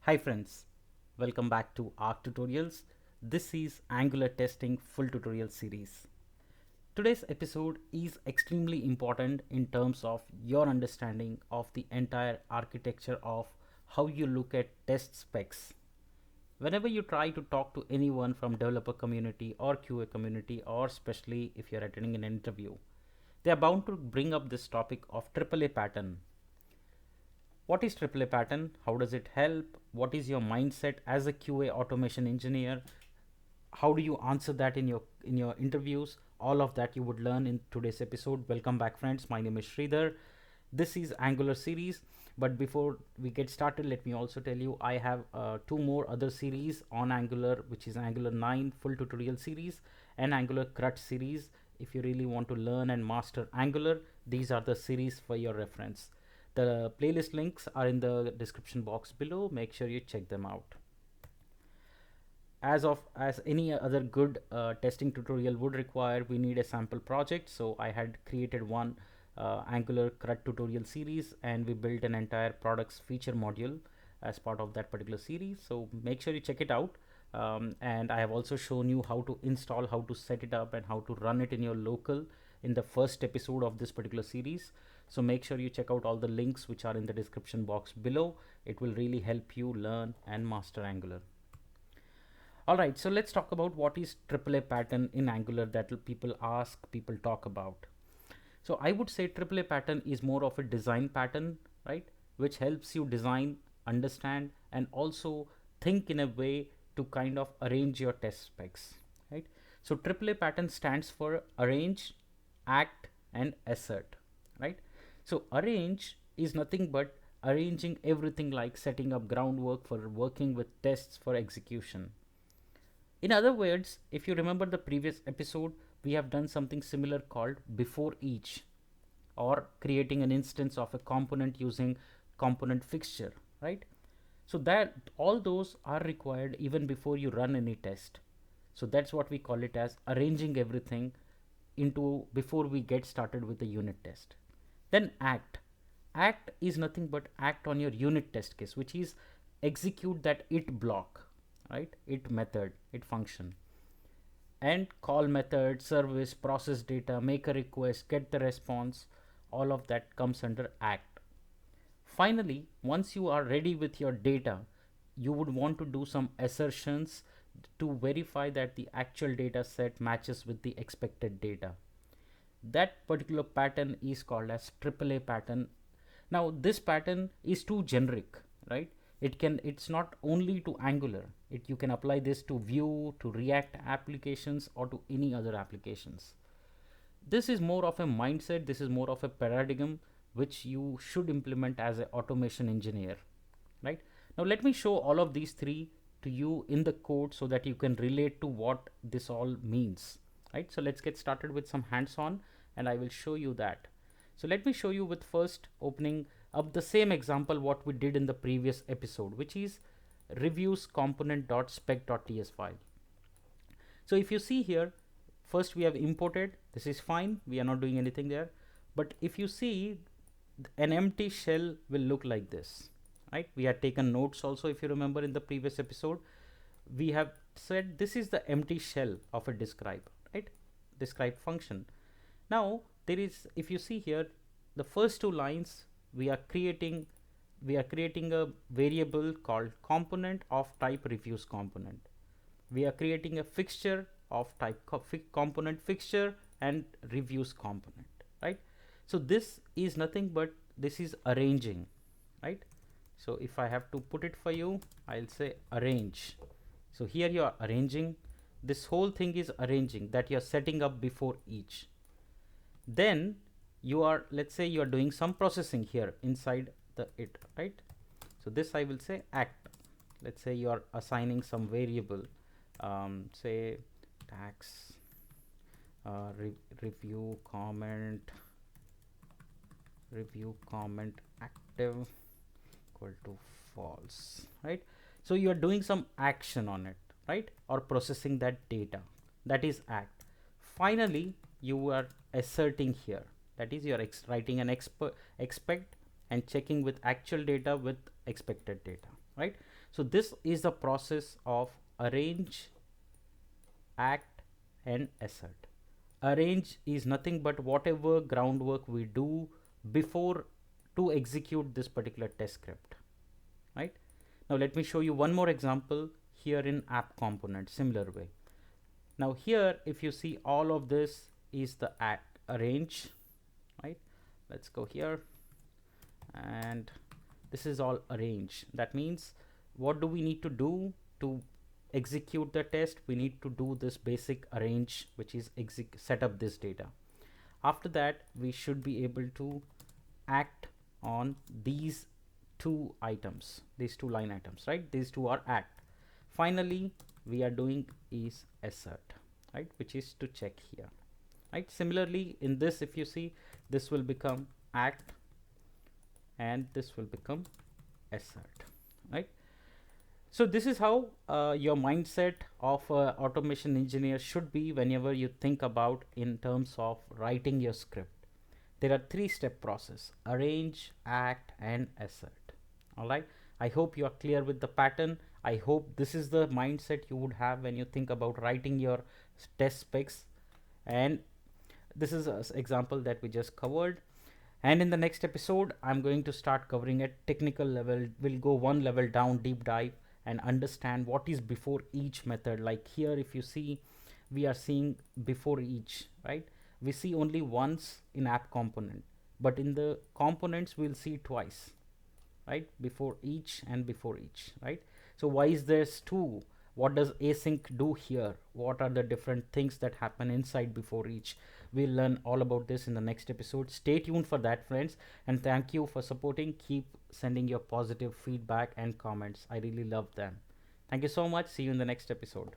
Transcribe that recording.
Hi friends, welcome back to Arc Tutorials. This is Angular Testing full tutorial series. Today's episode is extremely important in terms of your understanding of the entire architecture of how you look at test specs. Whenever you try to talk to anyone from developer community or QA community, or especially if you're attending an interview, they are bound to bring up this topic of AAA pattern. What is AAA pattern? How does it help? What is your mindset as a QA automation engineer? How do you answer that in your interviews? All of that you would learn in today's episode. Welcome back friends. My name is Sridhar. This is Angular series, but before we get started, let me also tell you I have two more other series on Angular, which is Angular 9 full tutorial series and Angular CRUT series. If you really want to learn and master Angular, these are the series for your reference. The playlist links are in the description box below. Make sure you check them out. As any other good testing tutorial would require, we need a sample project. So I had created one Angular CRUD tutorial series, and we built an entire products feature module as part of that particular series. So make sure you check it out. And I have also shown you how to install, how to set it up, and how to run it in your local in the first episode of this particular series. So make sure you check out all the links which are in the description box below. It will really help you learn and master Angular. Alright, so let's talk about what is AAA pattern in Angular that people ask, people talk about. So I would say AAA pattern is more of a design pattern, right? Which helps you design, understand, and also think in a way to kind of arrange your test specs, right? So AAA pattern stands for arrange, act, and assert, right? So arrange is nothing but arranging everything, like setting up groundwork for working with tests for execution. In other words, if you remember the previous episode, we have done something similar called before each, or creating an instance of a component using component fixture, right? So that all those are required even before you run any test. So that's what we call it as arranging everything into before we get started with the unit test. Then act. Act is nothing but act on your unit test case, which is execute that it block, right? It method, it function. And call method, service, process data, make a request, get the response, all of that comes under act. Finally, once you are ready with your data, you would want to do some assertions to verify that the actual data set matches with the expected data. That particular pattern is called as AAA pattern. Now this pattern is too generic, right? It's not only to Angular. You can apply this to Vue, to React applications, or to any other applications. This is more of a mindset, this is more of a paradigm which you should implement as an automation engineer, right? Now let me show all of these three to you in the code so that you can relate to what this all means, right? So let's get started with some hands-on, and I will show you that. So let me show you with first opening up the same example what we did in the previous episode, which is reviews component.spec.ts file. So if you see here, first we have imported, this is fine, we are not doing anything there. But if you see, an empty shell will look like this, right? We had taken notes also, if you remember in the previous episode. We have said this is the empty shell of a describe, right? Describe function. Now there is, if you see here, the first two lines we are creating a variable called component of type reviews component. We are creating a fixture of type component fixture and reviews component, right? So this is nothing but this is arranging, right? So if I have to put it for you, I'll say arrange. So here you are arranging, this whole thing is arranging, that you're setting up before each. Then you are, let's say you are doing some processing here inside the it, right? So this I will say act. Let's say you are assigning some variable, say tax review comment active equal to false, right? So you are doing some action on it, right? Or processing that data, that is act. Finally you are asserting here, that is you are writing an expect and checking with actual data with expected data, right? So this is the process of arrange, act, and assert. Arrange is nothing but whatever groundwork we do before to execute this particular test script, right? Now let me show you one more example here in app component, similar way. Now here, if you see, all of this is the act arrange, right? Let's go here, and this is all arrange. That means, what do we need to do to execute the test? We need to do this basic arrange, which is set up this data. After that, we should be able to act on these two items, these two line items, right? These two are act. Finally, we are doing is assert, right, which is to check here, right? Similarly, in this, if you see, this will become act and this will become assert, right? So this is how your mindset of automation engineer should be whenever you think about in terms of writing your script. There are 3-step process: arrange, act, and assert. All right, I hope you are clear with the pattern. I hope this is the mindset you would have when you think about writing your test specs. And this is an example that we just covered. And in the next episode, I'm going to start covering at technical level. We'll go one level down, deep dive, and understand what is before each method. Like here, if you see, we are seeing before each, right? We see only once in app component, but in the components we'll see twice, right? Before each and before each, right? So why is this two? What does async do here? What are the different things that happen inside before each? We'll learn all about this in the next episode. Stay tuned for that, friends, and thank you for supporting. Keep sending your positive feedback and comments. I really love them. Thank you so much. See you in the next episode.